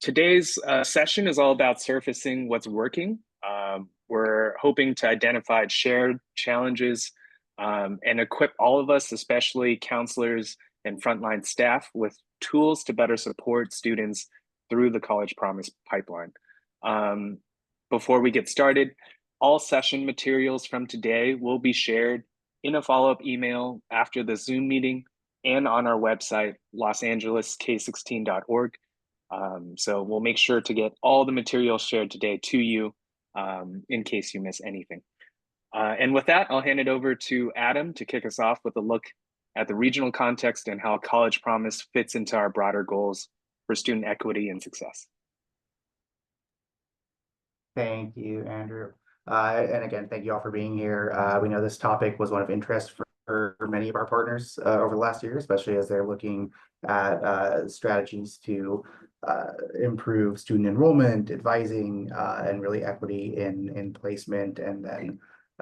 Today's session is all about surfacing what's working. We're hoping to identify shared challenges and equip all of us, especially counselors and frontline staff, with tools to better support students through the College Promise pipeline. Before we get started, all session materials from today will be shared in a follow-up email after the Zoom meeting and on our website, losangelesK16.org. So we'll make sure to get all the material shared today to you in case you miss anything. And with that, I'll hand it over to Adam to kick us off with a look at the regional context and how College Promise fits into our broader goals for student equity and success. Thank you, Andrew. And again, thank you all for being here. We know this topic was one of interest for many of our partners over the last year, especially as they're looking at strategies to improve student enrollment, advising, and really equity in placement, and then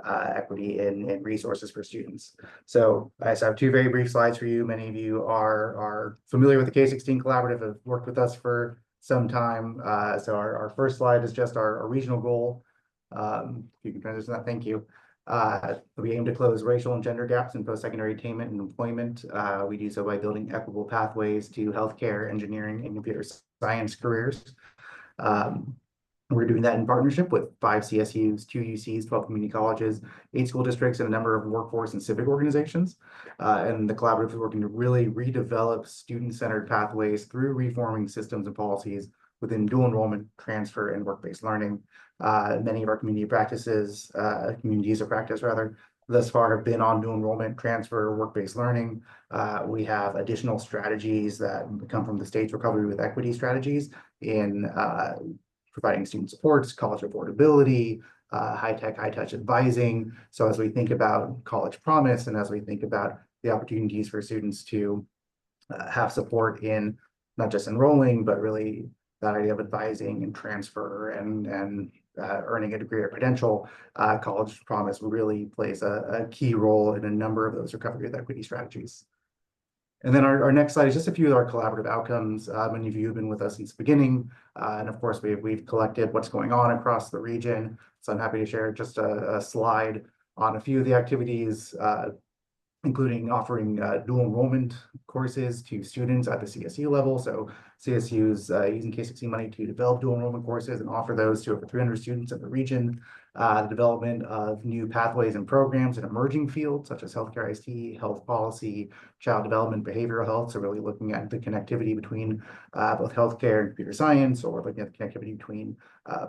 equity in resources for students. So I just have two very brief slides for you. Many of you are familiar with the K16 Collaborative, have worked with us for some time. So our first slide is just our regional goal. If you can transition that, thank you. We aim to close racial and gender gaps in post-secondary attainment and employment. We do so by building equitable pathways to healthcare, engineering, and computer science careers. We're doing that in partnership with 5 CSUs, 2 UCs, 12 community colleges, 8 school districts, and a number of workforce and civic organizations. And the collaborative is working to really redevelop student-centered pathways through reforming systems and policies within dual enrollment, transfer, and work-based learning. Many of our communities of practice rather, thus far have been on dual enrollment, transfer, work-based learning. We have additional strategies that come from the state's Recovery with Equity strategies in providing student supports, college affordability, high-tech, high-touch advising. So as we think about College Promise, and as we think about the opportunities for students to have support in not just enrolling, but really that idea of advising and transfer and earning a degree or credential, College Promise really plays a key role in a number of those Recovery with Equity strategies. And then our next slide is just a few of our collaborative outcomes. Many of you have been with us since the beginning. And of course, we've collected what's going on across the region. So I'm happy to share just a slide on a few of the activities, including offering dual enrollment courses to students at the CSU level. So CSUs using K16 money to develop dual enrollment courses and offer those to over 300 students in the region. The development of new pathways and programs in emerging fields such as healthcare ICT, health policy, child development, behavioral health. So really looking at the connectivity between both healthcare and computer science, or looking at the connectivity between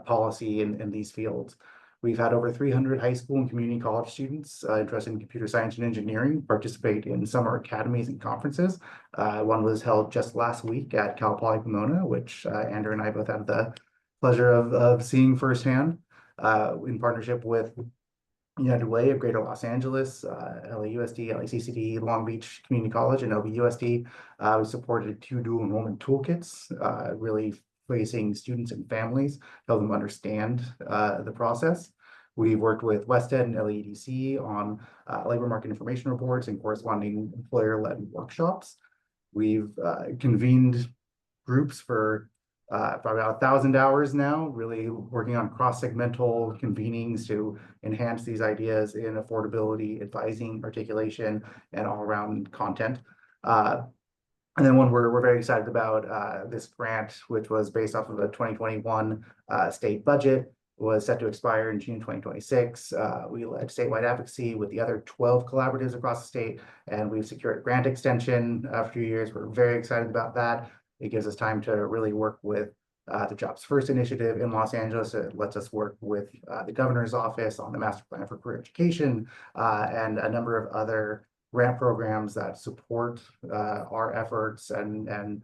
policy and these fields. We've had over 300 high school and community college students interested in computer science and engineering participate in summer academies and conferences. One was held just last week at Cal Poly Pomona, which Andrew and I both had the pleasure of seeing firsthand in partnership with United Way of Greater Los Angeles, LAUSD, LACCD, Long Beach Community College, and LBUSD. We supported 2 dual enrollment toolkits, really facing students and families, help them understand the process. We've worked with WestEd and LAEDC on labor market information reports and corresponding employer-led workshops. We've convened groups for about 1,000 hours now, really working on cross-segmental convenings to enhance these ideas in affordability, advising, articulation, and all-around content. And then one we're very excited about, this grant, which was based off of a 2021 state budget, was set to expire in June 2026. We led statewide advocacy with the other 12 collaboratives across the state, and we've secured a grant extension for a few years. We're very excited about that. It gives us time to really work with the Jobs First initiative in Los Angeles. It lets us work with the governor's office on the Master Plan for Career Education and a number of other grant programs that support our efforts and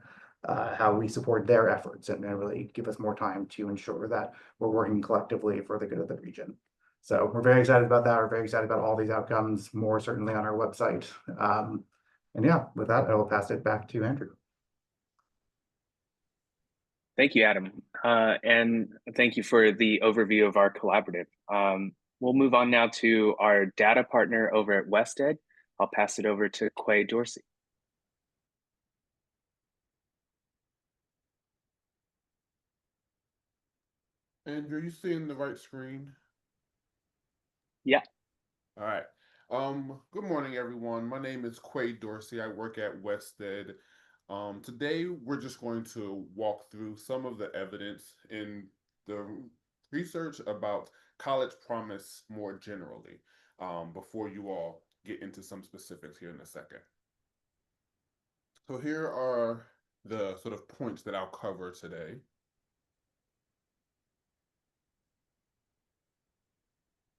how we support their efforts, and really give us more time to ensure that we're working collectively for the good of the region. So we're very excited about that. We're very excited about all these outcomes, more certainly on our website. And yeah, with that, I will pass it back to Andrew. Thank you, Adam. And thank you for the overview of our collaborative. We'll move on now to our data partner over at WestEd. I'll pass it over to Quay Dorsey. Andrew, you seeing the right screen? Yeah. All right. Good morning, everyone. My name is Quay Dorsey. I work at Wested. Today, we're just going to walk through some of the evidence in the research about college promise more generally, before you all get into some specifics here in a second. So here are the sort of points that I'll cover today.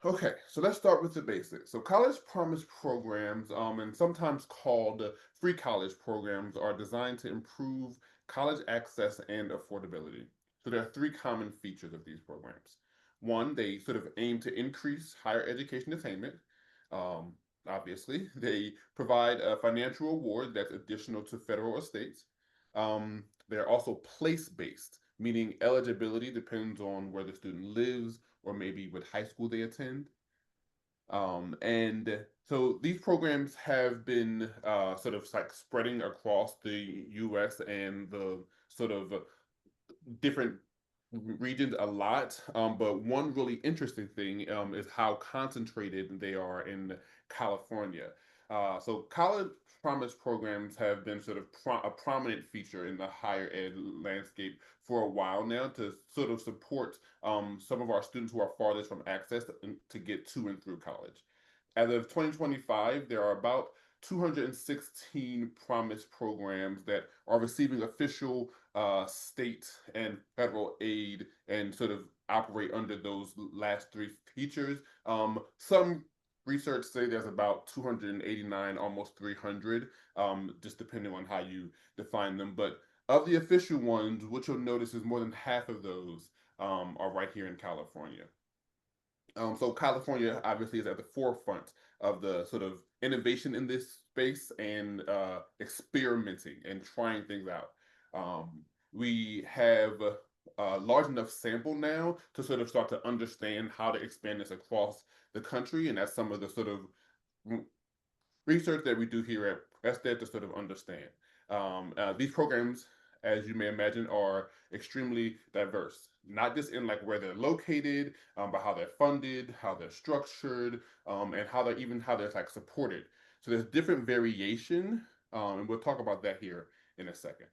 Okay, so let's start with the basics. So college promise programs, and sometimes called free college programs, are designed to improve college access and affordability. So there are three common features of these programs. One, they sort of aim to increase higher education attainment. Um, Obviously, they provide a financial reward that's additional to federal or states. They're also place-based, meaning eligibility depends on where the student lives or maybe what high school they attend. And so these programs have been sort of like spreading across the US and the sort of different regions a lot. But one really interesting thing is how concentrated they are in California. So college promise programs have been sort of a prominent feature in the higher ed landscape for a while now to sort of support some of our students who are farthest from access to get to and through college. As of 2025, there are about 216 promise programs that are receiving official state and federal aid and sort of operate under those last three features. Some research say there's about 289, almost 300, just depending on how you define them. But of the official ones, what you'll notice is more than half of those are right here in California. So California obviously is at the forefront of the sort of innovation in this space and experimenting and trying things out. We have a large enough sample now to sort of start to understand how to expand this across the country, and that's some of the sort of research that we do here at SDED to sort of understand. These programs, as you may imagine, are extremely diverse, not just in like where they're located, but how they're funded, how they're structured, and how they're like supported. So there's different variation, and we'll talk about that here in a second.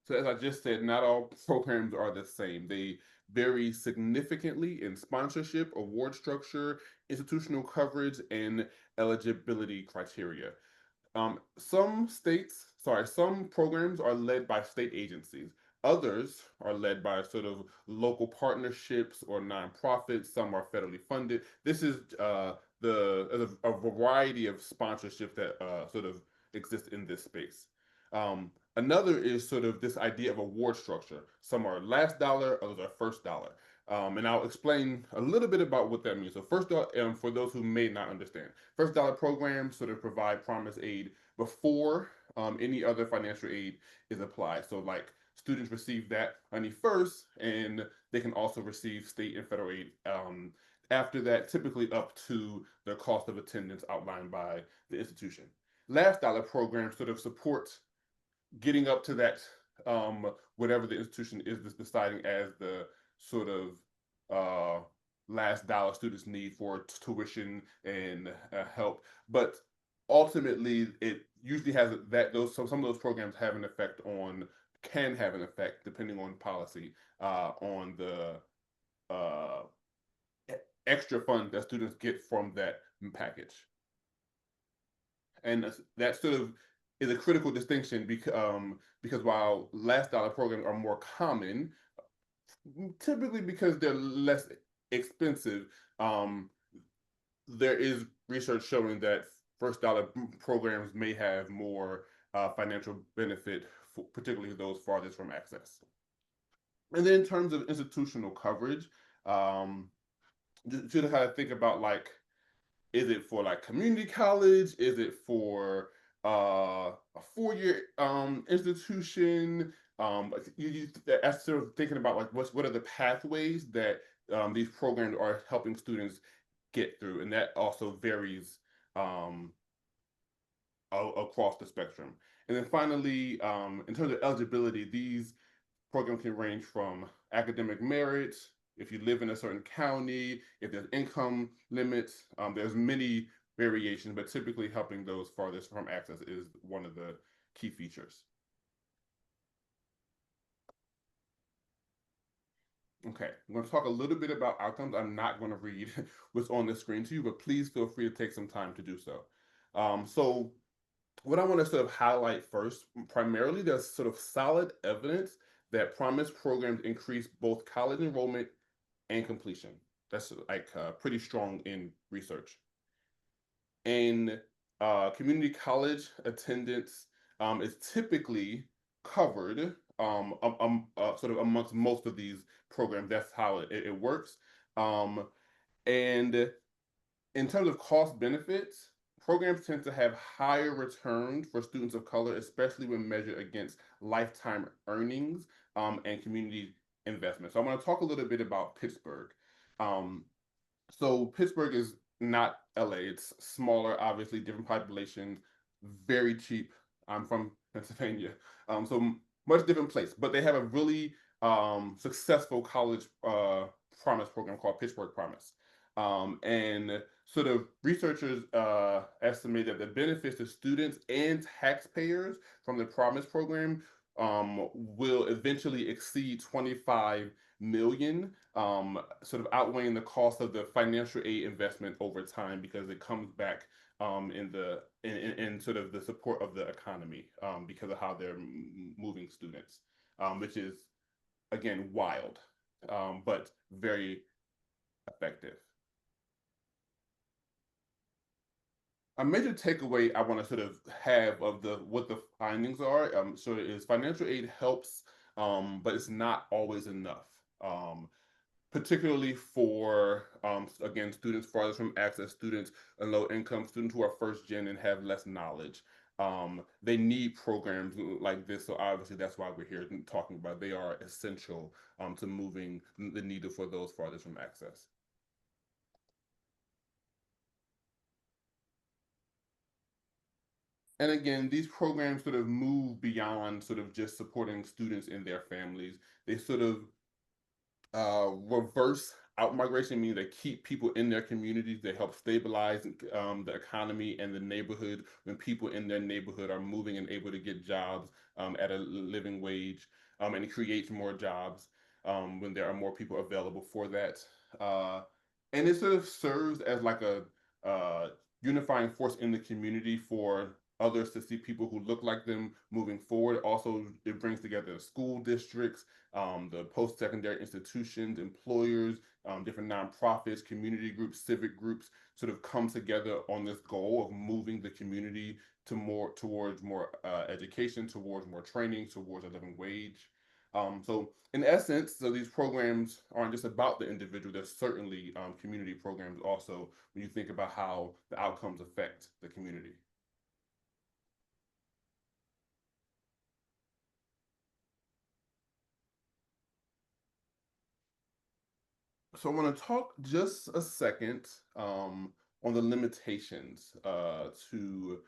So as I just said, not all programs are the same. They vary significantly in sponsorship, award structure, institutional coverage, and eligibility criteria. Some programs are led by state agencies. Others are led by sort of local partnerships or nonprofits. Some are federally funded. This is a variety of sponsorship that sort of exist in this space. Another is sort of this idea of award structure. Some are last dollar, others are first dollar. And I'll explain a little bit about what that means. So first, for those who may not understand, first dollar programs sort of provide promise aid before any other financial aid is applied. So like students receive that money first, and they can also receive state and federal aid after that, typically up to the cost of attendance outlined by the institution. Last dollar programs sort of support getting up to that whatever the institution is deciding as the sort of uh, last dollar students need for tuition and help. But ultimately, it usually has that those some of those programs have an effect on can have an effect depending on policy on the uh, extra funds that students get from that package. And that sort of is a critical distinction because while last dollar programs are more common, typically because they're less expensive, um, there is research showing that first dollar programs may have more financial benefit, for, particularly those farthest from access. And then in terms of institutional coverage, um, just to kind of think about like is it for like community college? Is it for a 4-year institution? As sort of thinking about like what are the pathways that these programs are helping students get through, and that also varies um, across the spectrum. And then finally, in terms of eligibility, these programs can range from academic merit, if you live in a certain county, if there's income limits, there's many variations, but typically helping those farthest from access is one of the key features. Okay, I'm going to talk a little bit about outcomes. I'm not going to read what's on the screen to you, but please feel free to take some time to do so. So what I want to sort of highlight first, primarily there's sort of solid evidence that promise programs increase both college enrollment and completion. That's like pretty strong in research. And community college attendance is typically covered sort of amongst most of these programs. That's how it works. And in terms of cost benefits, programs tend to have higher returns for students of color, especially when measured against lifetime earnings and community investment. So I want to talk a little bit about Pittsburgh. Um, so Pittsburgh is not LA. It's smaller, obviously, different population, very cheap. I'm from Pennsylvania, so much different place. But they have a really successful college promise program called Pittsburgh Promise. And sort of researchers estimate that the benefits to students and taxpayers from the Promise program will eventually exceed 25 million, sort of outweighing the cost of the financial aid investment over time because it comes back in sort of the support of the economy because of how they're moving students, which is again wild, but very effective. A major takeaway I want to sort of have of what the findings are, so is financial aid helps, but it's not always enough. Particularly for again students farthest from access, students and low income, students who are first gen and have less knowledge. They need programs like this, so obviously that's why we're here talking about. They are essential to moving the needle for those farthest from access. And again, these programs sort of move beyond sort of just supporting students and their families. They sort of reverse out migration, meaning they keep people in their communities. They help stabilize the economy and the neighborhood when people in their neighborhood are moving and able to get jobs at a living wage, and it creates more jobs when there are more people available for that. And it sort of serves as like a unifying force in the community for others to see people who look like them moving forward. Also, it brings together school districts, the post-secondary institutions, employers, different nonprofits, community groups, civic groups sort of come together on this goal of moving the community towards more education, towards more training, towards a living wage. So in essence, so these programs aren't just about the individual. There's certainly community programs also when you think about how the outcomes affect the community. So I want to talk just a second on the limitations to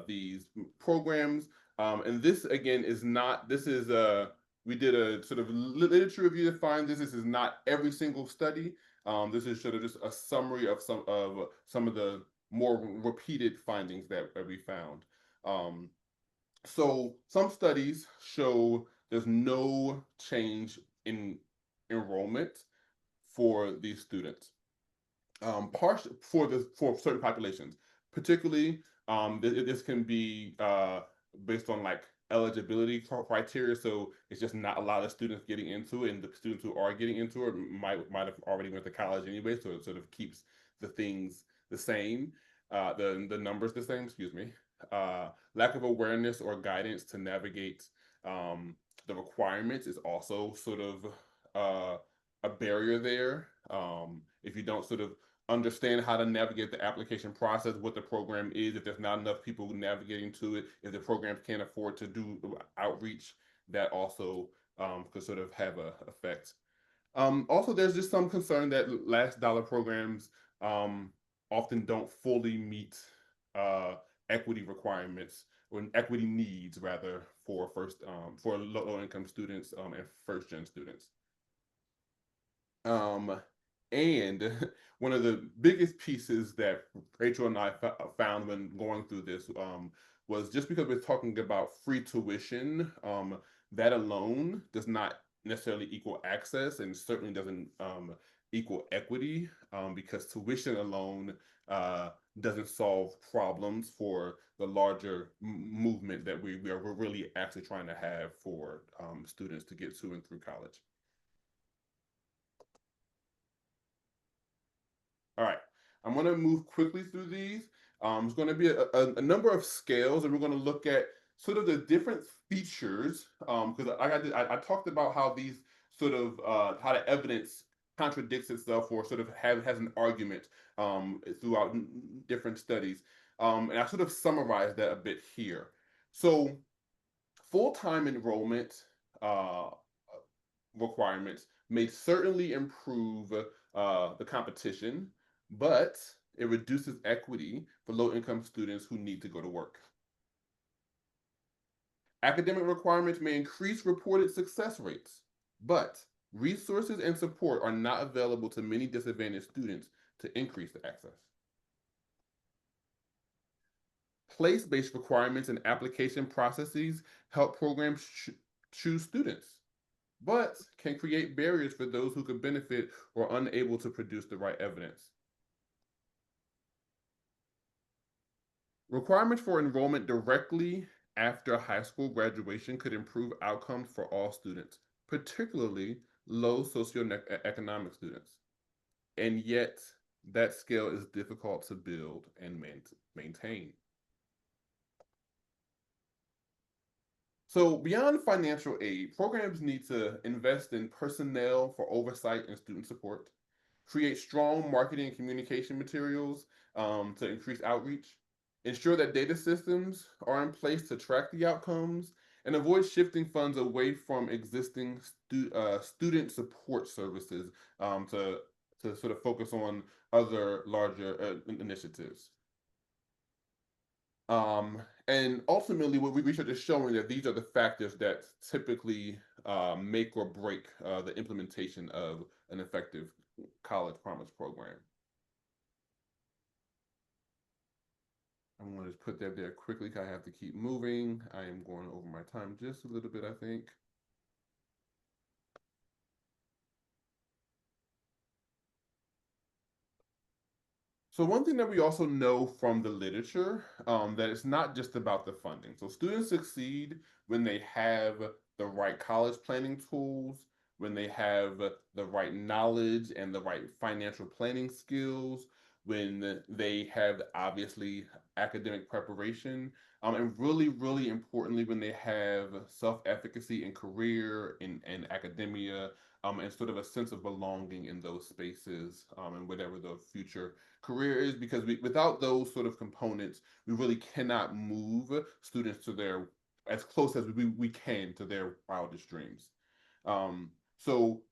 these programs. And this again is not, this is we did a sort of literature review to find this. This is not every single study. This is sort of just a summary of some of the more repeated findings that we found. So some studies show there's no change in enrollment for these students, for certain populations, particularly this can be based on like eligibility criteria. So it's just not a lot of students getting into it, and the students who are getting into it might have already went to college anyway. So it sort of keeps the things the same, the numbers the same. Excuse me. Lack of awareness or guidance to navigate the requirements is also sort of a barrier there. If you don't sort of understand how to navigate the application process, what the program is, if there's not enough people navigating to it, if the programs can't afford to do outreach, that also could sort of have an effect. Also, there's just some concern that last dollar programs often don't fully meet equity requirements or equity needs rather for for low income students and first gen students. And one of the biggest pieces that Rachel and I found when going through this was just because we're talking about free tuition, that alone does not necessarily equal access and certainly doesn't equal equity because tuition alone doesn't solve problems for the larger movement that we're really actually trying to have for students to get to and through college. All right, I'm going to move quickly through these. It's going to be a number of scales, and we're going to look at sort of the different features. Because I talked about how these sort of how the evidence contradicts itself or sort of has an argument throughout different studies. And I sort of summarized that a bit here. So full-time enrollment uh, requirements may certainly improve the competition, but it reduces equity for low-income students who need to go to work. Academic requirements may increase reported success rates, but resources and support are not available to many disadvantaged students to increase the access. Place-based requirements and application processes help programs choose students, but can create barriers for those who could benefit or are unable to produce the right evidence. Requirements for enrollment directly after high school graduation could improve outcomes for all students, particularly low socioeconomic students. And yet, that scale is difficult to build and maintain. So beyond financial aid, programs need to invest in personnel for oversight and student support, create strong marketing and communication materials to increase outreach, ensure that data systems are in place to track the outcomes, and avoid shifting funds away from existing student support services to sort of focus on other larger initiatives. And ultimately, what we research is showing that these are the factors that typically make or break the implementation of an effective college promise program. I'm going to just put that there quickly because I have to keep moving. I am going over my time just a little bit, I think. So one thing that we also know from the literature that it's not just about the funding. So students succeed when they have the right college planning tools, when they have the right knowledge and the right financial planning skills, when they have obviously academic preparation, and really, really importantly, when they have self-efficacy in career, in academia, and sort of a sense of belonging in those spaces, and whatever the future career is, because without those sort of components, we really cannot move students to their as close as we can to their wildest dreams. So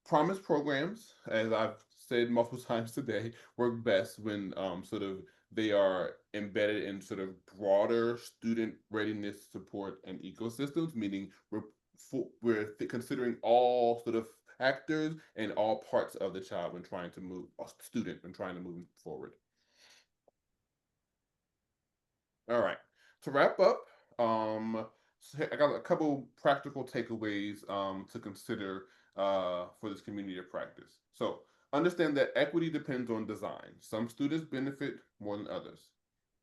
promise programs, as I've said multiple times today, work best when sort of they are embedded in sort of broader student readiness support and ecosystems, meaning we're considering all sort of actors and all parts of the child when trying to move a student when trying to move forward. All right, to wrap up, so I got a couple practical takeaways to consider for this community of practice. So understand that equity depends on design. Some students benefit more than others.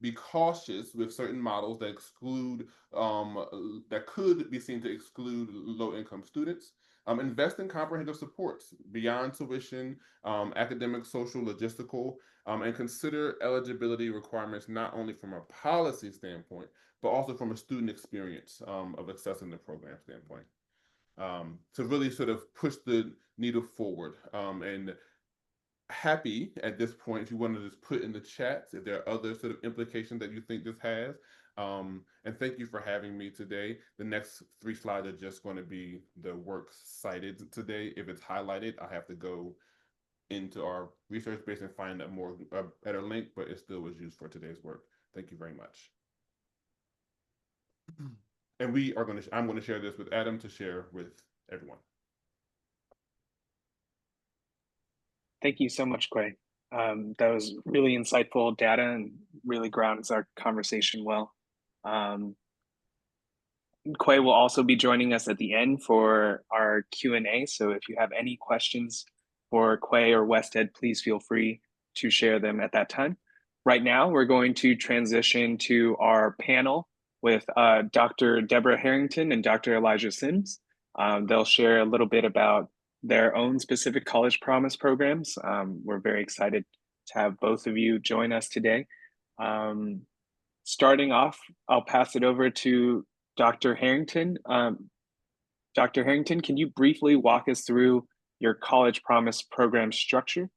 Be cautious with certain models that exclude that could be seen to exclude low-income students. Invest in comprehensive supports beyond tuition, academic, social, logistical, and consider eligibility requirements not only from a policy standpoint, but also from a student experience of accessing the program standpoint. To really sort of push the needle forward. And happy at this point, if you want to just put in the chat if there are other sort of implications that you think this has. And thank you for having me today. The next 3 slides are just going to be the work cited today. If it's highlighted, I have to go into our research base and find a better link, but it still was used for today's work. Thank you very much. And I'm going to share this with Adam to share with everyone. Thank you so much, Quay. That was really insightful data and really grounds our conversation well. Quay will also be joining us at the end for our Q&A. So if you have any questions for Quay or Wested, please feel free to share them at that time. Right now, we're going to transition to our panel with Dr. Deborah Harrington and Dr. Elijah Sims. They'll share a little bit about their own specific College Promise programs. We're very excited to have both of you join us today. Starting off, I'll pass it over to Dr. Harrington. Dr. Harrington, can you briefly walk us through your College Promise program structure?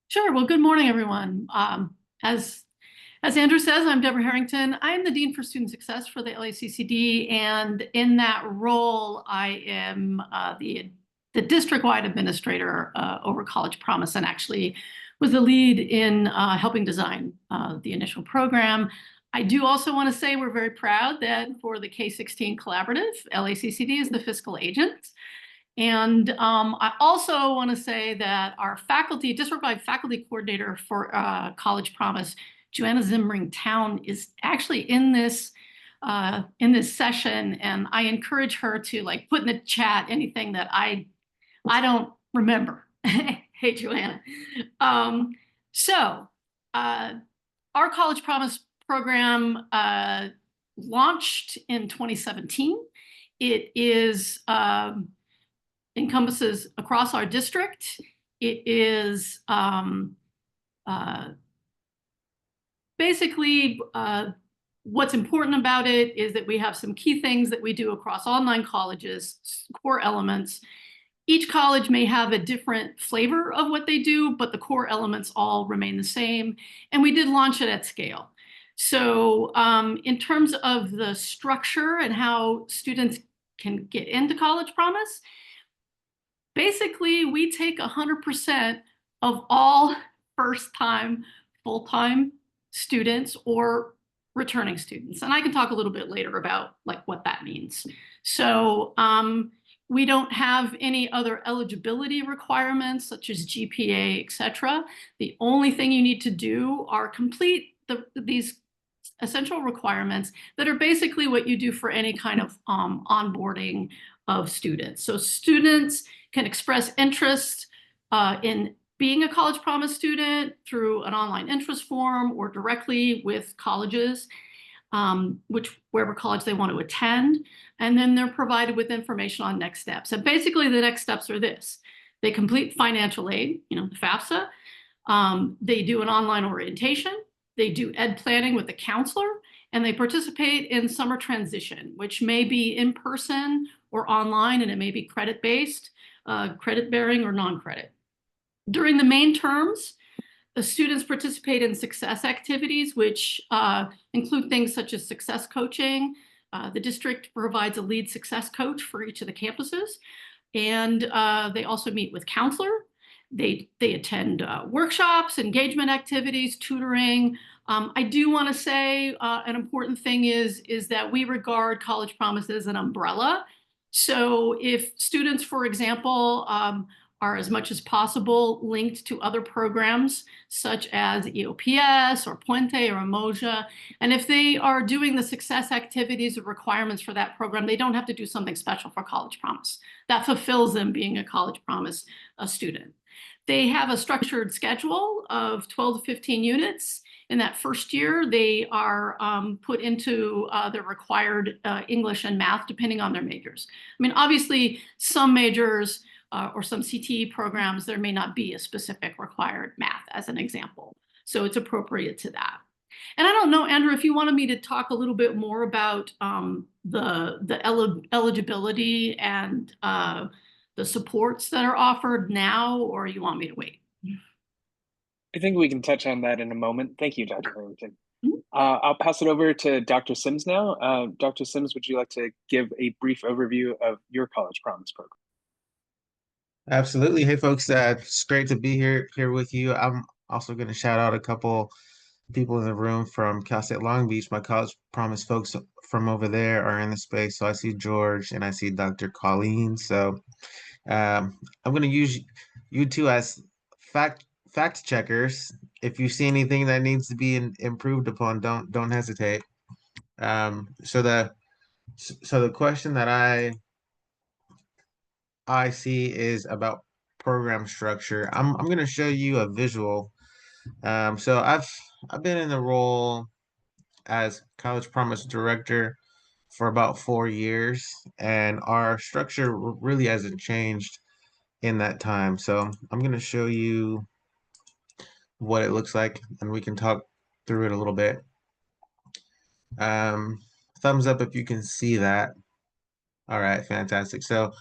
Sure. Well, good morning, everyone. As Andrew says, I'm Deborah Harrington. I am the Dean for Student Success for the LACCD, and in that role, I am the district-wide administrator over College Promise, and actually was the lead in helping design the initial program. I do also want to say we're very proud that for the K-16 Collaborative, LACCD is the fiscal agent. And I also want to say that our faculty, district-wide faculty coordinator for College Promise, Joanna Zimring-Town, is actually in this session, and I encourage her to put in the chat anything that I don't remember. Hey, Joanna. Our College Promise program launched in 2017. It is encompasses across our district. It is basically what's important about it is that we have some key things that we do across all 9 colleges, core elements. Each college may have a different flavor of what they do, but the core elements all remain the same. And we did launch it at scale. So in terms of the structure and how students can get into College Promise, basically we take 100% of all first-time, full-time students or returning students. And I can talk a little bit later about what that means. So we don't have any other eligibility requirements such as GPA, etc. The only thing you need to do are complete these essential requirements that are basically what you do for any kind of onboarding of students. So students can express interest in being a College Promise student through an online interest form or directly with colleges, wherever college they want to attend. And then they're provided with information on next steps. And basically the next steps are this. They complete financial aid, the FAFSA. They do an online orientation. They do ed planning with a counselor, and they participate in summer transition, which may be in person or online, and it may be credit-based, credit-bearing or non-credit. During the main terms, the students participate in success activities, which include things such as success coaching. The district provides a lead success coach for each of the campuses, and they also meet with counselor. They attend workshops, engagement activities, tutoring. I do want to say an important thing is that we regard College Promise as an umbrella. So if students, for example, are as much as possible linked to other programs such as EOPS or Puente or Umoja. And if they are doing the success activities or requirements for that program, they don't have to do something special for College Promise. That fulfills them being a College Promise student. They have a structured schedule of 12 to 15 units. In that first year, they are put into the required English and math, depending on their majors. I mean, obviously, some majors or some CTE programs, there may not be a specific required math as an example. So it's appropriate to that. And I don't know, Andrew, if you wanted me to talk a little bit more about the eligibility and the supports that are offered now, or you want me to wait? I think we can touch on that in a moment. Thank you, Dr. Harrington. I'll pass it over to Dr. Sims now. Dr. Sims, would you like to give a brief overview of your College Promise program? Absolutely. Hey, folks, it's great to be here with you. I'm also going to shout out a couple people in the room from Cal State Long Beach. My College Promise folks from over there are in the space. So I see George and I see Dr. Colleen. So I'm going to use you two as fact checkers. If you see anything that needs to be improved upon, don't hesitate. So the question that I see is about program structure. I'm going to show you a visual. So I've been in the role as College Promise Director for about 4 years, and our structure really hasn't changed in that time. So I'm going to show you what it looks like, and we can talk through it a little bit. Um, Thumbs up if you can see that. All right, fantastic. So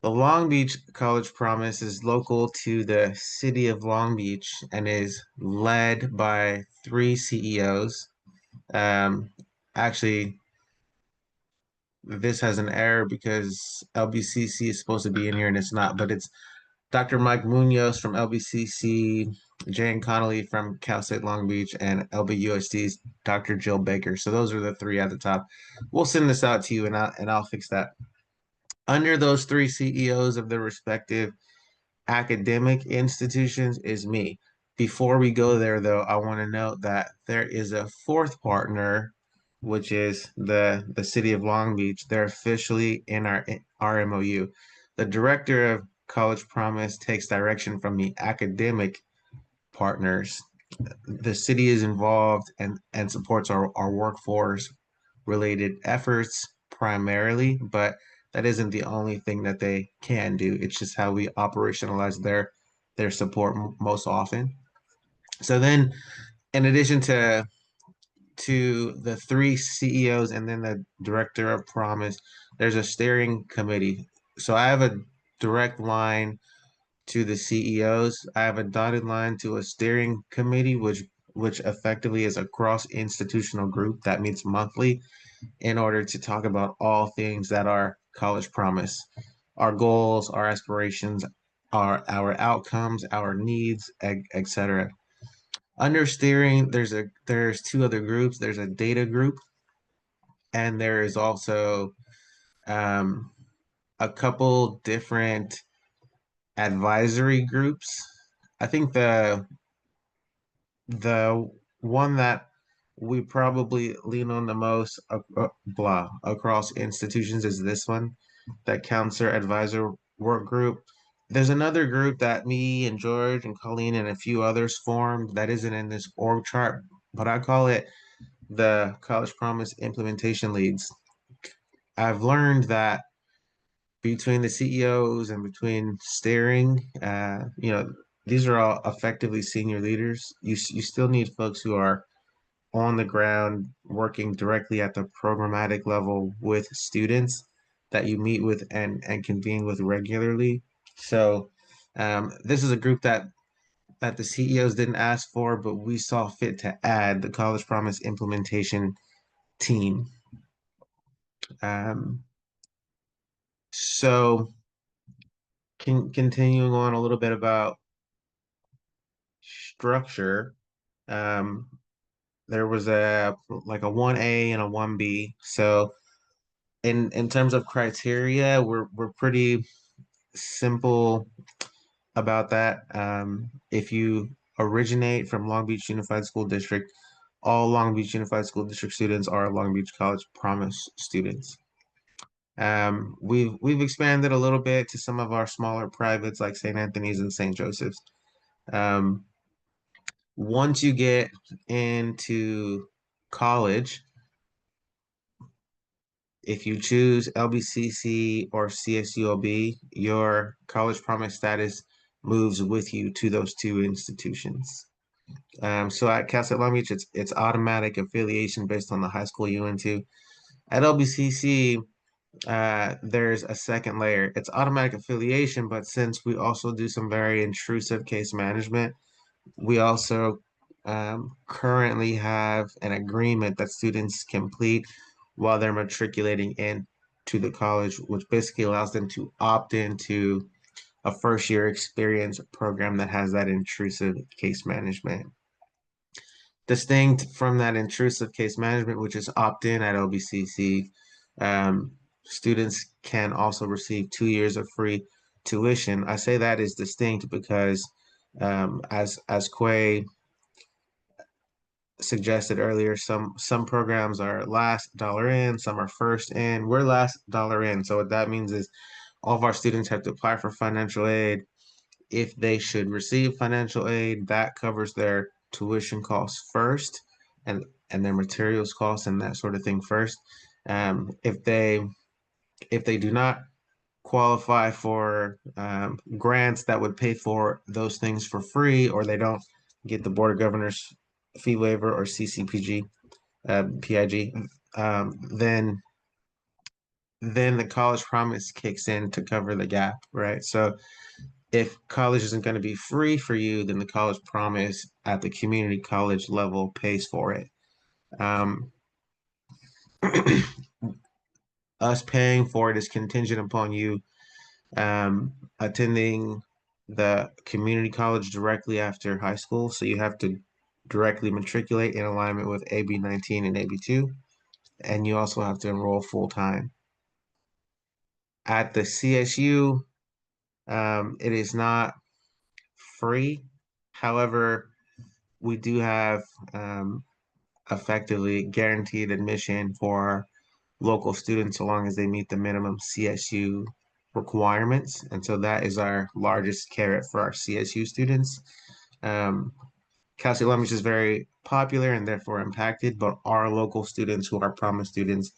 the Long Beach College Promise is local to the city of Long Beach and is led by 3 CEOs. Actually, this has an error because LBCC is supposed to be in here and it's not, but it's Dr. Mike Munoz from LBCC, Jane Connolly from Cal State Long Beach, and LBUSD's Dr. Jill Baker. So those are the 3 at the top. We'll send this out to you and I'll fix that. Under those 3 CEOs of the respective academic institutions is me. Before we go there, though, I want to note that there is a 4th partner, which is the city of Long Beach. They're officially in our MOU. The director of College Promise takes direction from the academic partners. The city is involved and supports our workforce related efforts primarily, but that isn't the only thing that they can do. It's just how we operationalize their support most often. So then, in addition to the 3 CEOs and then the director of Promise, there's a steering committee. So I have a direct line to the CEOs. I have a dotted line to a steering committee, which effectively is a cross-institutional group that meets monthly in order to talk about all things that are College Promise, our goals, our aspirations, our outcomes, our needs, etc. Under steering, there's 2 other groups. There's a data group, and there is also um, a couple different advisory groups. I think the one that we probably lean on the most across institutions is this one, that Counselor Advisor Work Group. There's another group that me and George and Colleen and a few others formed that isn't in this org chart, but I call it the College Promise Implementation Leads. I've learned that between the CEOs and between steering, these are all effectively senior leaders. You still need folks who are on the ground working directly at the programmatic level with students that you meet with and convene with regularly. So this is a group that the CEOs didn't ask for, but we saw fit to add the College Promise implementation team. So continuing on a little bit about structure, there was a 1A and a 1B. So in terms of criteria, we're pretty simple about that. If you originate from Long Beach Unified School District, all Long Beach Unified School District students are Long Beach College Promise students. We've expanded a little bit to some of our smaller privates like St. Anthony's and St. Joseph's. Once you get into college, if you choose LBCC or CSULB, your College Promise status moves with you to those 2 institutions. So at Cal State Long Beach, it's automatic affiliation based on the high school you went to. At LBCC, there's a second layer. It's automatic affiliation, but since we also do some very intrusive case management, we also currently have an agreement that students complete while they're matriculating into the college, which basically allows them to opt into a 1st-year experience program that has that intrusive case management. distinct from that intrusive case management, which is opt-in at LBCC. Students can also receive 2 years of free tuition. I say that is distinct because as Quay suggested earlier, some programs are last dollar in, some are first in. We're last dollar in. So what that means is all of our students have to apply for financial aid. If they should receive financial aid, that covers their tuition costs first and their materials costs and that sort of thing first. If they do not qualify for grants that would pay for those things for free, or they don't get the Board of Governors fee waiver or CCPG, PIG, then the college promise kicks in to cover the gap, right? So if college isn't going to be free for you, then the college promise at the community college level pays for it. Us paying for it is contingent upon you attending the community college directly after high school. So you have to directly matriculate in alignment with AB 19 and AB 2, and you also have to enroll full time. At the CSU, it is not free. However, we do have effectively guaranteed admission for local students so long as they meet the minimum CSU requirements. And so that is our largest carrot for our CSU students. Cal State Long Beach is very popular and therefore impacted, but our local students who are promise students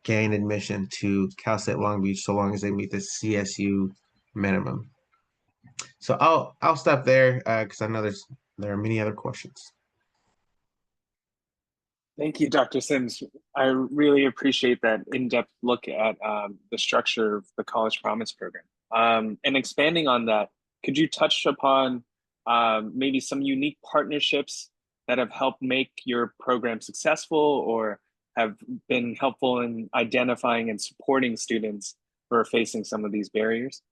gain admission to Cal State Long Beach so long as they meet the CSU minimum. So I'll stop there because I know there are many other questions. Thank you, Dr. Sims. I really appreciate that in-depth look at the structure of the College Promise program. And expanding on that, could you touch upon maybe some unique partnerships that have helped make your program successful or have been helpful in identifying and supporting students who are facing some of these barriers?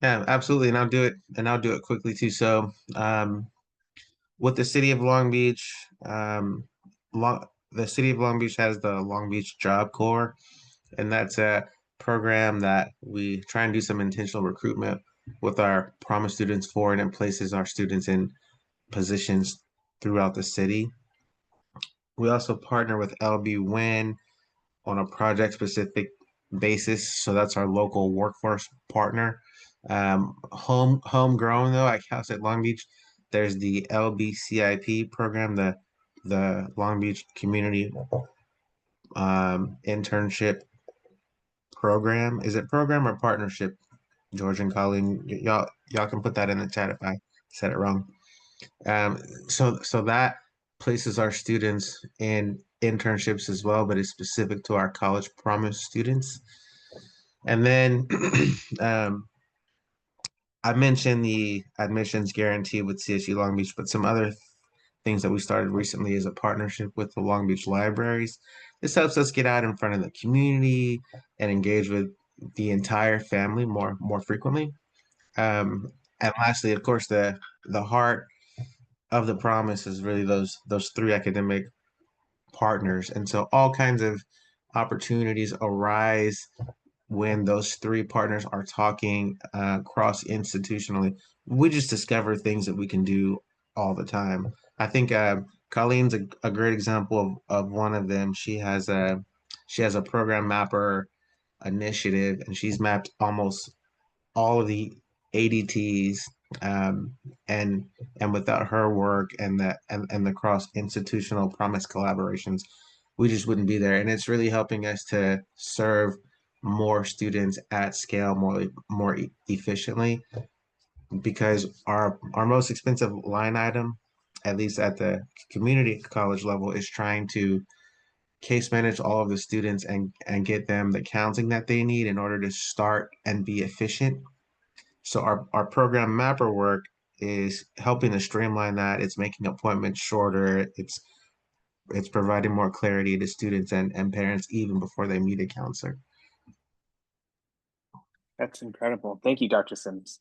Yeah, absolutely. And I'll do it quickly too. So with the city of Long Beach, the city of Long Beach has the Long Beach Job Corps, and that's a program that we try and do some intentional recruitment with our promise students for, and it places our students in positions throughout the city. We also partner with LB Win on a project specific basis. So that's our local workforce partner. Homegrown though at Cal State Long Beach, there's the LBCIP program, the Long Beach Community Internship Program. Is it program or partnership? George and Colleen, y'all can put that in the chat if I said it wrong. So that places our students in internships as well, but it's specific to our college promise students. And then I mentioned the admissions guarantee with CSU Long Beach, but some other things that we started recently is a partnership with the Long Beach libraries. This helps us get out in front of the community and engage with the entire family more frequently. And lastly, of course, the heart of the promise is really those three academic partners. And so all kinds of opportunities arise when those three partners are talking cross institutionally. We just discover things that we can do all the time. I think Colleen's a great example of one of them. She has a program mapper initiative, and she's mapped almost all of the ADTs, and without her work and the cross institutional promise collaborations, we just wouldn't be there. And it's really helping us to serve more students at scale more efficiently, because our most expensive line item, at least at the community college level, is trying to case manage all of the students and get them the counseling that they need in order to start and be efficient. So our program mapper work is helping to streamline that. It's making appointments shorter. It's providing more clarity to students and parents even before they meet a counselor. That's incredible. Thank you, Dr. Sims.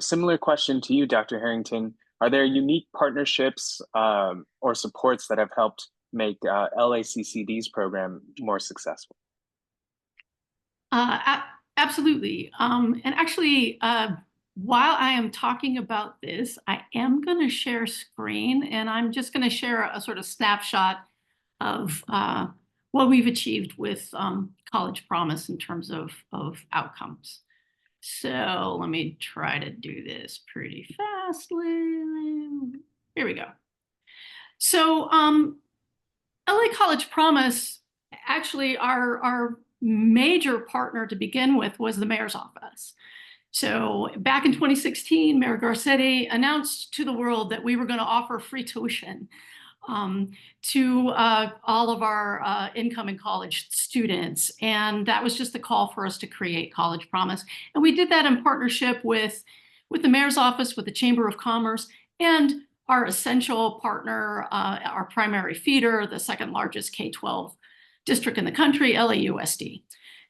Similar question to you, Dr. Harrington. Are there unique partnerships or supports that have helped make LACCD's program more successful? Absolutely. And actually, while I am talking about this, I am going to share screen, and I'm just going to share a sort of snapshot of what we've achieved with College Promise in terms of outcomes. So let me try to do this pretty fastly. Here we go. So LA College Promise, actually our major partner to begin with was the mayor's office. So back in 2016, Mayor Garcetti announced to the world that we were going to offer free tuition to all of our incoming college students. And that was just a call for us to create College Promise. And we did that in partnership with the mayor's office, with the Chamber of Commerce, and our essential partner, our primary feeder, the second largest K-12 district in the country, LAUSD.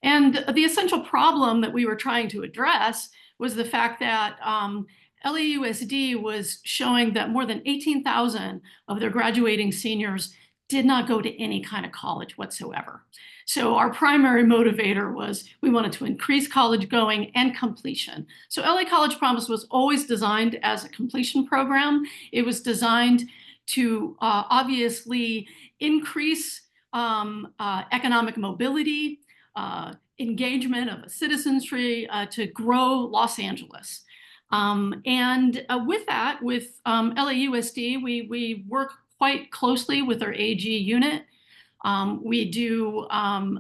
And the essential problem that we were trying to address was the fact that LAUSD was showing that more than 18,000 of their graduating seniors did not go to any kind of college whatsoever. So our primary motivator was we wanted to increase college going and completion. So LA College Promise was always designed as a completion program. It was designed to obviously increase economic mobility, engagement of a citizenry, to grow Los Angeles. And with that, with LAUSD, we work quite closely with our AG unit. We do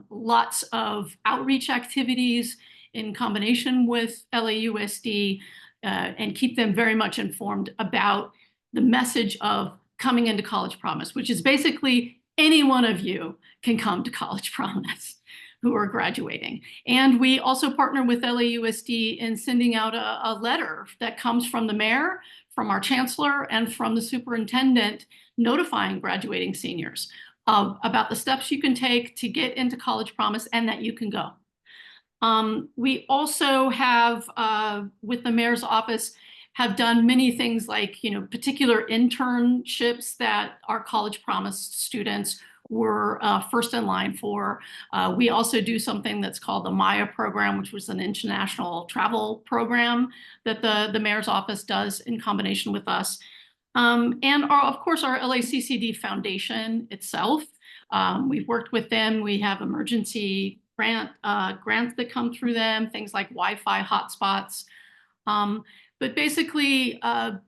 lots of outreach activities in combination with LAUSD and keep them very much informed about the message of coming into College Promise, which is basically any one of you can come to College Promise who are graduating. And we also partner with LAUSD in sending out a letter that comes from the mayor, from our chancellor, and from the superintendent notifying graduating seniors about the steps you can take to get into College Promise and that you can go. We also have, with the mayor's office, have done many things like, particular internships that our College Promise students were first in line for. We also do something that's called the Maya program, which was an international travel program that the mayor's office does in combination with us. And of course, our LACCD Foundation itself. We've worked with them. We have emergency grants that come through them, things like Wi-Fi hotspots. But basically, the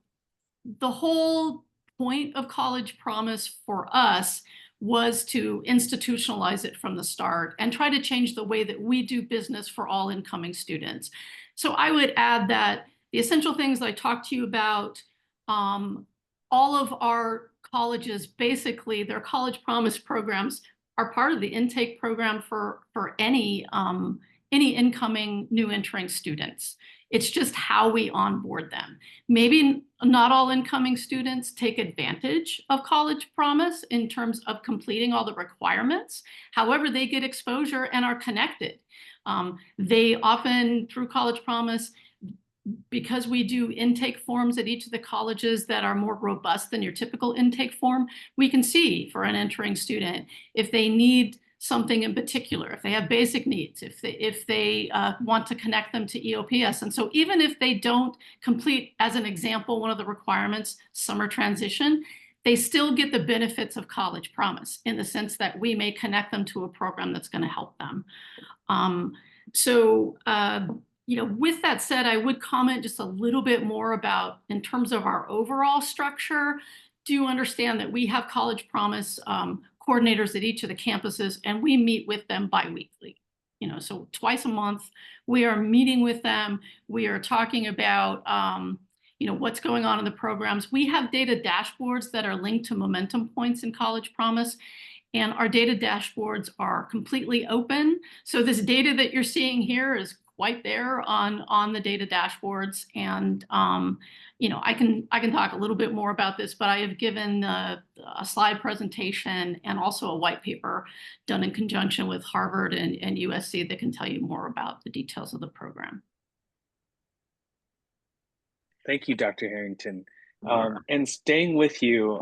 whole point of College Promise for us was to institutionalize it from the start and try to change the way that we do business for all incoming students. So I would add that the essential things that I talked to you about, all of our colleges, basically their College Promise programs are part of the intake program for any incoming new entering students. It's just how we onboard them. Maybe not all incoming students take advantage of College Promise in terms of completing all the requirements. However, they get exposure and are connected. They often, through College Promise, because we do intake forms at each of the colleges that are more robust than your typical intake form, we can see for an entering student if they need something in particular, if they have basic needs, if they want to connect them to EOPS. And so even if they don't complete, as an example, one of the requirements, summer transition, they still get the benefits of College Promise in the sense that we may connect them to a program that's going to help them. With that said, I would comment just a little bit more about, in terms of our overall structure, do understand that we have College Promise coordinators at each of the campuses, and we meet with them bi-weekly. So twice a month, we are meeting with them. We are talking about, what's going on in the programs. We have data dashboards that are linked to momentum points in College Promise, and our data dashboards are completely open. So this data that you're seeing here is quite there on the data dashboards. And I can talk a little bit more about this, but I have given a slide presentation and also a white paper done in conjunction with Harvard and USC that can tell you more about the details of the program. Thank you, Dr. Harrington. And staying with you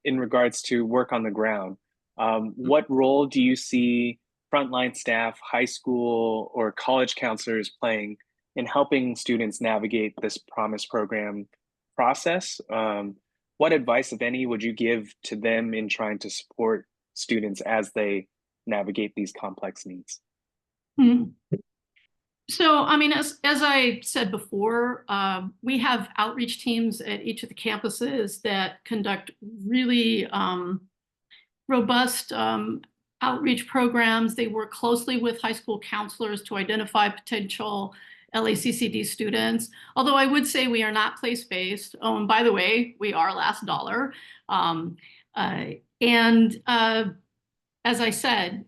in regards to work on the ground, what role do you see frontline staff, high school or college counselors playing in helping students navigate this Promise program process? What advice, if any, would you give to them in trying to support students as they navigate these complex needs? Hmm. So, I mean, as I said before, we have outreach teams at each of the campuses that conduct really robust outreach programs. They work closely with high school counselors to identify potential LACCD students. Although I would say we are not place-based. Oh, and by the way, we are last dollar. As I said,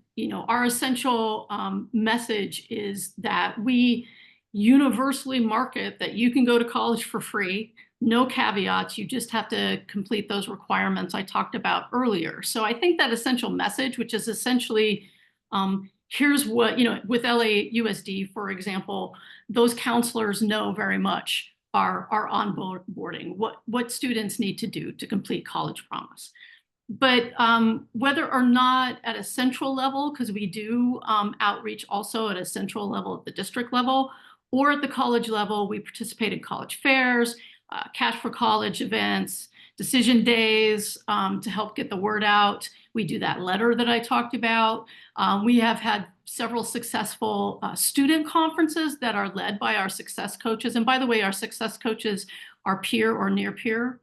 our essential message is that we universally market that you can go to college for free, no caveats. You just have to complete those requirements I talked about earlier. So I think that essential message, which is essentially, here's what, with LAUSD, for example, those counselors know very much are onboarding, what students need to do to complete College Promise. But whether or not at a central level, because we do outreach also at a central level at the district level, or at the college level, we participate in college fairs, Cash for College events, decision days to help get the word out. We do that letter that I talked about. We have had several successful student conferences that are led by our success coaches. And by the way, our success coaches are peer or near peer.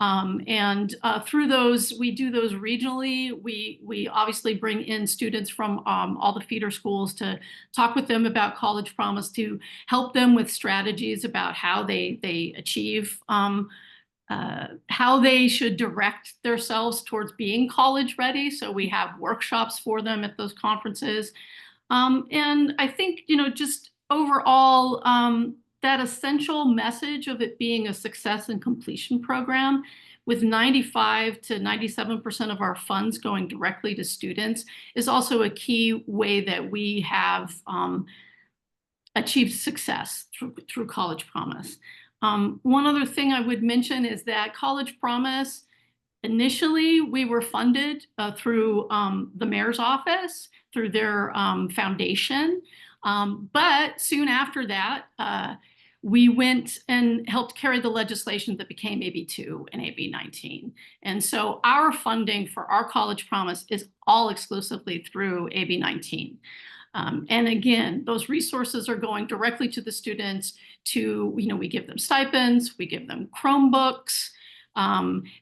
Through those, we do those regionally. We obviously bring in students from all the feeder schools to talk with them about College Promise, to help them with strategies about how they achieve, how they should direct themselves towards being college ready. So we have workshops for them at those conferences. And I think, just overall, that essential message of it being a success and completion program with 95 to 97% of our funds going directly to students is also a key way that we have achieved success through College Promise. One other thing I would mention is that College Promise, initially we were funded through the mayor's office, through their foundation. But soon after that, we went and helped carry the legislation that became AB 2 and AB 19. And so our funding for our College Promise is all exclusively through AB 19. And again, those resources are going directly to the students to, we give them stipends, we give them Chromebooks.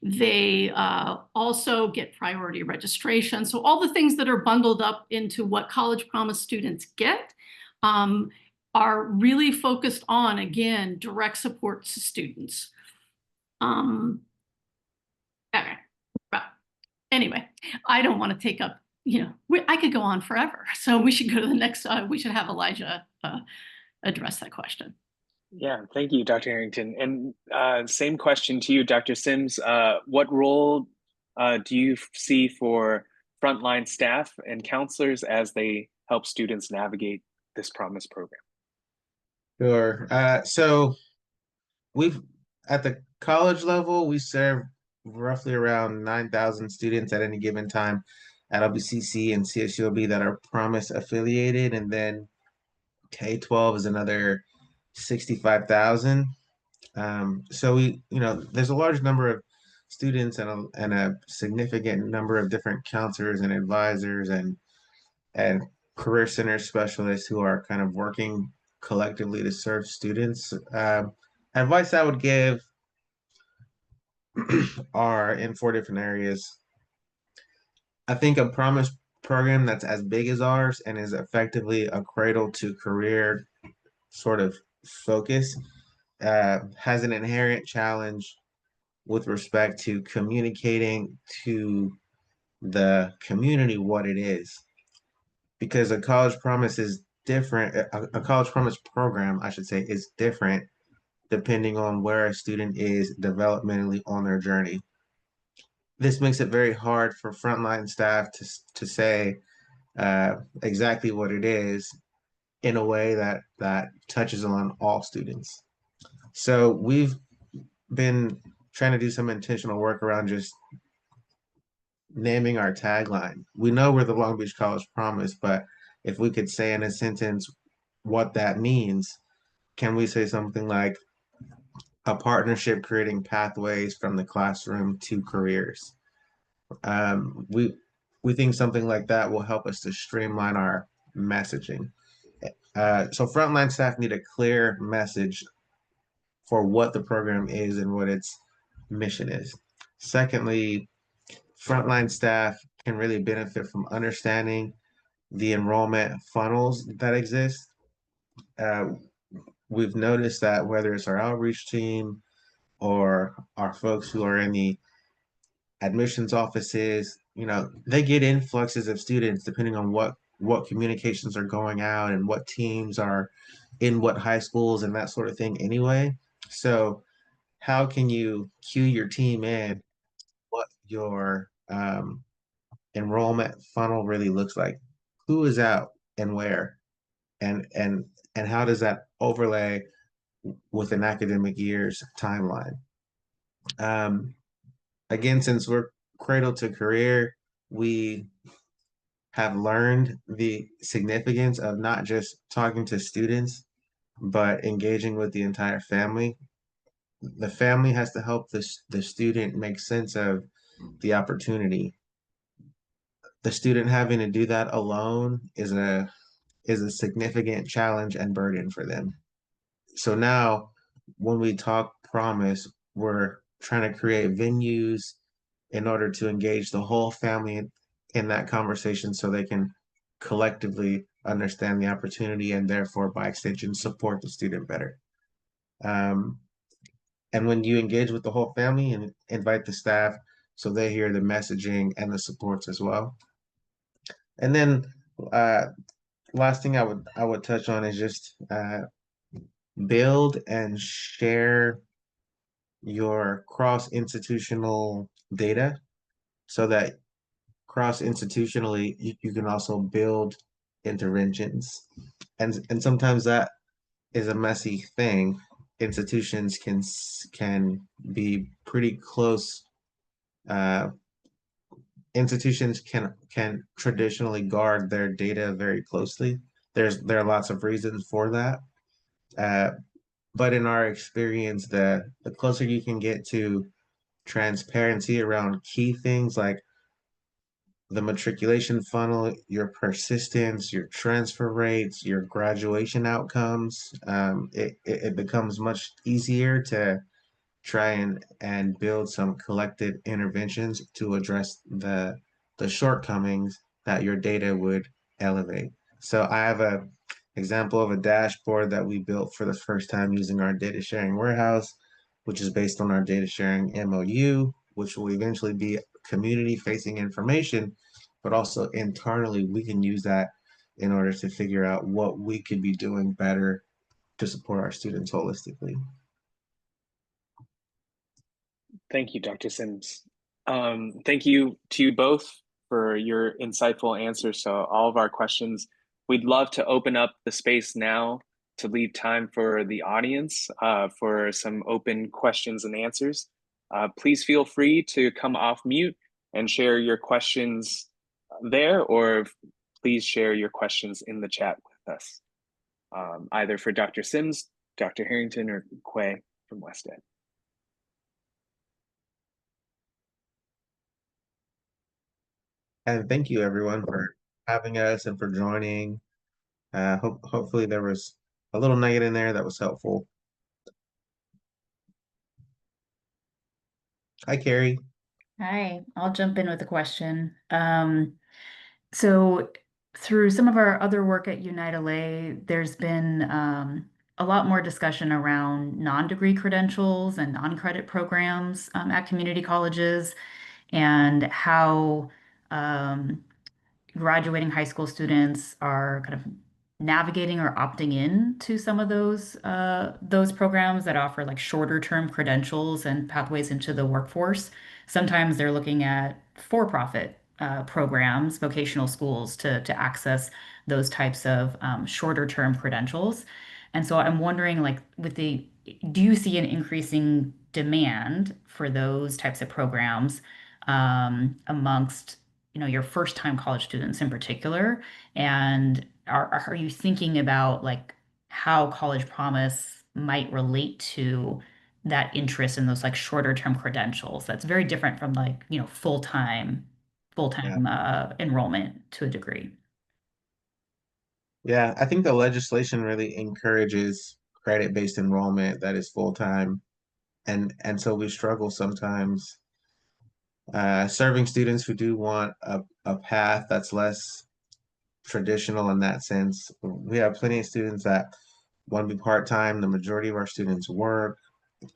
They also get priority registration. So all the things that are bundled up into what College Promise students get are really focused on, again, direct support to students. Okay. But anyway, I don't want to take up, I could go on forever. So we should go to the next, we should have Elijah address that question. Yeah, thank you, Dr. Harrington. And same question to you, Dr. Sims. What role do you see for frontline staff and counselors as they help students navigate this Promise program? Sure. So we've at the college level, we serve roughly around 9,000 students at any given time at LBCC and CSULB that are Promise affiliated, and then K-12 is another 65,000. So there's a large number of students and a significant number of different counselors and advisors and career center specialists who are kind of working collectively to serve students. Advice I would give are in 4 different areas. I think a Promise program that's as big as ours and is effectively a cradle to career sort of focus has an inherent challenge with respect to communicating to the community what it is. Because a College Promise is different, a College Promise program, I should say, is different depending on where a student is developmentally on their journey. This makes it very hard for frontline staff to say exactly what it is in a way that touches on all students. So we've been trying to do some intentional work around just naming our tagline. We know we're the Long Beach College Promise, but if we could say in a sentence what that means, can we say something like a partnership creating pathways from the classroom to careers? We think something like that will help us to streamline our messaging. So frontline staff need a clear message for what the program is and what its mission is. Secondly, frontline staff can really benefit from understanding the enrollment funnels that exist. We've noticed that whether it's our outreach team or our folks who are in the admissions offices, they get influxes of students depending on what communications are going out and what teams are in what high schools and that sort of thing anyway. So how can you cue your team in what your enrollment funnel really looks like? Who is out and where? And how does that overlay with an academic year's timeline? Again, since we're cradle to career, we have learned the significance of not just talking to students, but engaging with the entire family. The family has to help the student make sense of the opportunity. The student having to do that alone is a significant challenge and burden for them. So now when we talk promise, we're trying to create venues in order to engage the whole family in that conversation so they can collectively understand the opportunity and therefore by extension support the student better. And when you engage with the whole family and invite the staff so they hear the messaging and the supports as well. And then last thing I would touch on is just build and share your cross-institutional data so that cross-institutionally you can also build interventions. And sometimes that is a messy thing. Institutions can be pretty close. Institutions can traditionally guard their data very closely. There are lots of reasons for that. But in our experience, the closer you can get to transparency around key things like the matriculation funnel, your persistence, your transfer rates, your graduation outcomes, it becomes much easier to try and build some collected interventions to address the shortcomings that your data would elevate. So I have a example of a dashboard that we built for the first time using our data sharing warehouse, which is based on our data sharing MOU, which will eventually be community facing information, but also internally we can use that in order to figure out what we could be doing better to support our students holistically. Thank you, Dr. Sims. Thank you to you both for your insightful answers to all of our questions. We'd love to open up the space now to leave time for the audience for some open questions and answers. Please feel free to come off mute and share your questions there, or please share your questions in the chat with us, either for Dr. Sims, Dr. Harrington, or Quay from West Ed. And thank you everyone for having us and for joining. Hopefully there was a little nugget in there that was helpful. Hi, Carrie. Hi, I'll jump in with a question. So through some of our other work at Unite LA, there's been a lot more discussion around non-degree credentials and non-credit programs at community colleges and how graduating high school students are kind of navigating or opting in to some of those programs that offer like shorter term credentials and pathways into the workforce. Sometimes they're looking at for-profit programs, vocational schools to access those types of shorter term credentials. And so I'm wondering, like, do you see an increasing demand for those types of programs amongst, your first-time college students in particular? And are you thinking about like how College Promise might relate to that interest in those like shorter term credentials? That's very different from like, Yeah. full-time enrollment to a degree. Yeah, I think the legislation really encourages credit-based enrollment that is full-time, and so we struggle sometimes serving students who do want a path that's less traditional in that sense. We have plenty of students that want to be part-time. The majority of our students work.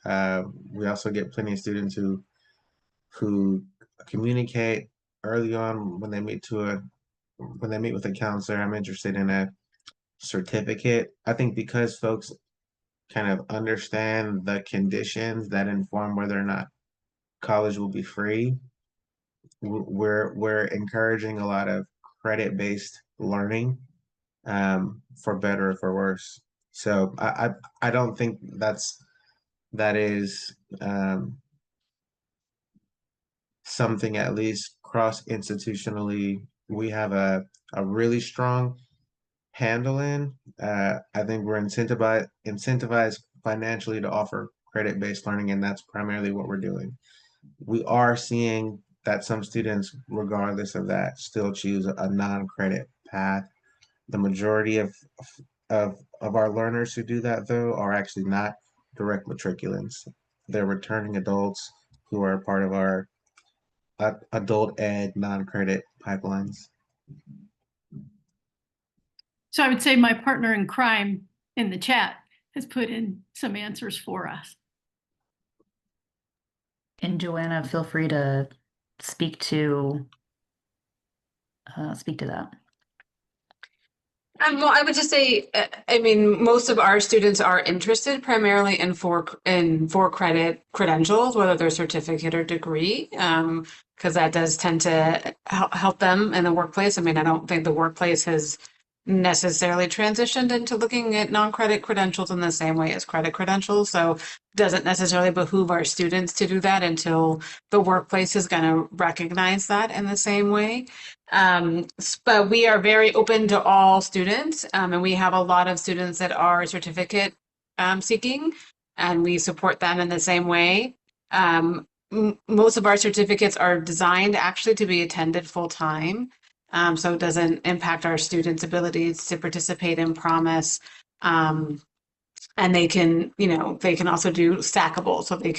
We also get plenty of students who communicate early on when they meet with a counselor. I'm interested in a certificate. I think because folks kind of understand the conditions that inform whether or not college will be free, we're encouraging a lot of credit-based learning, for better or for worse. So I don't think that is something, at least cross institutionally, we have a really strong handle in. I think we're incentivized financially to offer credit-based learning, and that's primarily what we're doing. We are seeing that some students, regardless of that, still choose a non-credit path. The majority of our learners who do that, though, are actually not direct matriculants. They're returning adults who are part of our adult ed non-credit pipelines. So I would say my partner in crime in the chat has put in some answers for us. And Joanna, feel free to speak to that. Well, I would just say, I mean, most of our students are interested primarily in four credit credentials, whether they're certificate or degree, because that does tend to help them in the workplace. I mean, I don't think the workplace has necessarily transitioned into looking at non-credit credentials in the same way as credit credentials. So it doesn't necessarily behoove our students to do that until the workplace is going to recognize that in the same way. But we are very open to all students, and we have a lot of students that are certificate seeking, and we support them in the same way. Most of our certificates are designed actually to be attended full time, so it doesn't impact our students' abilities to participate in Promise. And they can, they can also do stackable, so they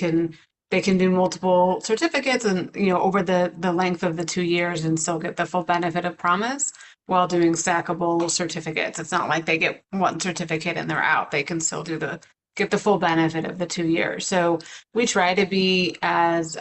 can do multiple certificates and, over the length of the 2 years and still get the full benefit of Promise while doing stackable certificates. It's not like they get one certificate and they're out. They can still get the full benefit of the 2 years. So we try to be as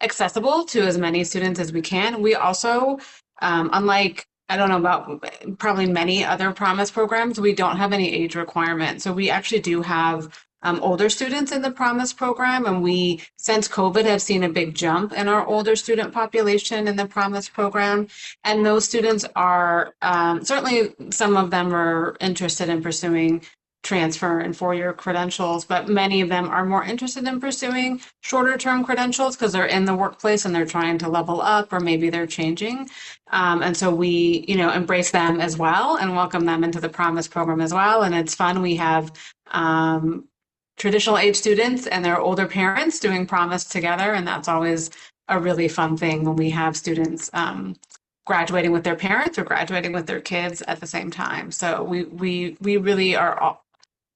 accessible to as many students as we can. We also, unlike, I don't know about probably many other Promise programs, we don't have any age requirement. So we actually do have older students in the Promise program, and we, since COVID, have seen a big jump in our older student population in the Promise program. And those students are, certainly some of them are interested in pursuing transfer and 4-year credentials, but many of them are more interested in pursuing shorter term credentials because they're in the workplace and they're trying to level up, or maybe they're changing. And so we, embrace them as well and welcome them into the Promise program as well. And it's fun. We have traditional age students and their older parents doing Promise together. And that's always a really fun thing when we have students graduating with their parents or graduating with their kids at the same time. So we really are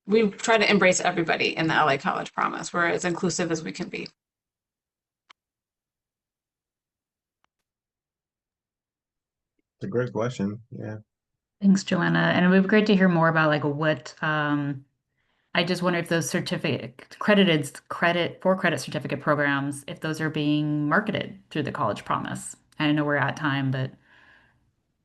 we try to embrace everybody in the LA College Promise. We're as inclusive as we can be. It's a great question. Yeah. Thanks, Joanna. And it would be great to hear more about like what I just wonder if those credit certificate programs, if those are being marketed through the College Promise. I know we're at time, but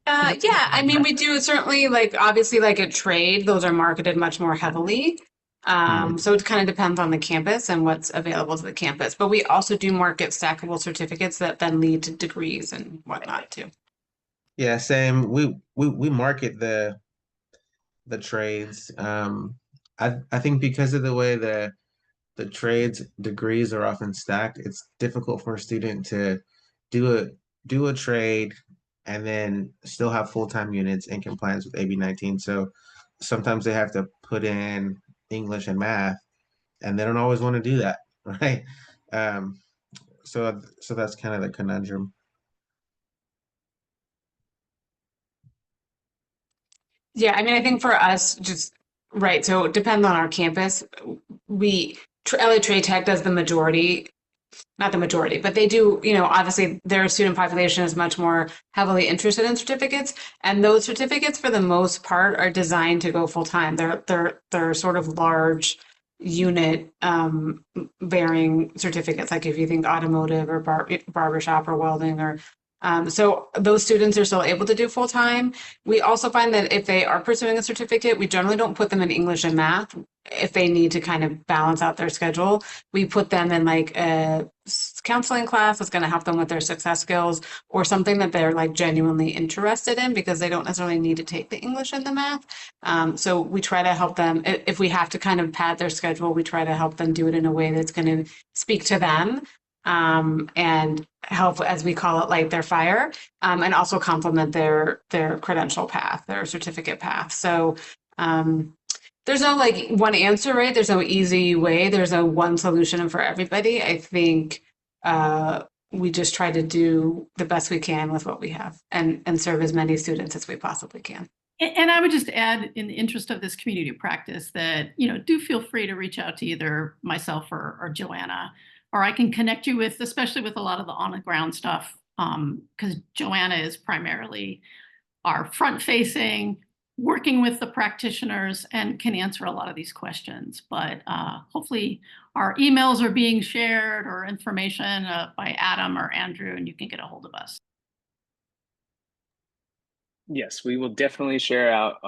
Yeah, I mean, we do certainly, like, obviously, like at trade, those are marketed much more heavily. So it kind of depends on the campus and what's available to the campus. But we also do market stackable certificates that then lead to degrees and whatnot too. Yeah, same. We market the trades. I think because of the way the trades degrees are often stacked, it's difficult for a student to do a trade and then still have full-time units in compliance with AB 19. So sometimes they have to put in English and math, and they don't always want to do that, right? Um, so that's kind of the conundrum. Yeah, I mean, I think for us, just right. So it depends on our campus. LA Trade Tech does the majority, not the majority, but they do, obviously their student population is much more heavily interested in certificates. And those certificates, for the most part, are designed to go full time. They're sort of large unit bearing certificates. Like if you think automotive or barbershop or welding or so those students are still able to do full time. We also find that if they are pursuing a certificate, we generally don't put them in English and math. If they need to kind of balance out their schedule, we put them in like a counseling class that's going to help them with their success skills, or something that they're like genuinely interested in, because they don't necessarily need to take the English and the math. So we try to help them. If we have to kind of pad their schedule, we try to help them do it in a way that's going to speak to them, and help, as we call it, light their fire, and also complement their credential path, their certificate path. So there's no like one answer, right? There's no easy way. There's no one solution for everybody. I think we just try to do the best we can with what we have, and serve as many students as we possibly can. And I would just add, in the interest of this community practice, that, do feel free to reach out to either myself or Joanna, or I can connect you with, especially with a lot of the on the ground stuff, because Joanna is primarily our front facing, working with the practitioners, and can answer a lot of these questions. But hopefully our emails are being shared, or information by Adam or Andrew, and you can get a hold of us. Yes, we will definitely share out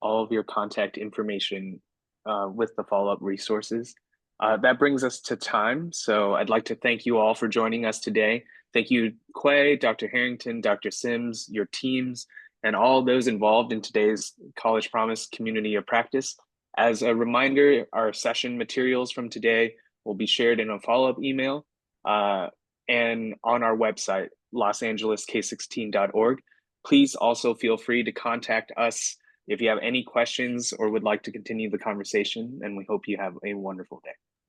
all of your contact information with the follow-up resources. That brings us to time. So I'd like to thank you all for joining us today. Thank you, Quay, Dr. Harrington, Dr. Sims, your teams, and all those involved in today's College Promise Community of Practice. As a reminder, our session materials from today will be shared in a follow-up email and on our website, losangelesK16.org. Please also feel free to contact us if you have any questions or would like to continue the conversation, and we hope you have a wonderful day.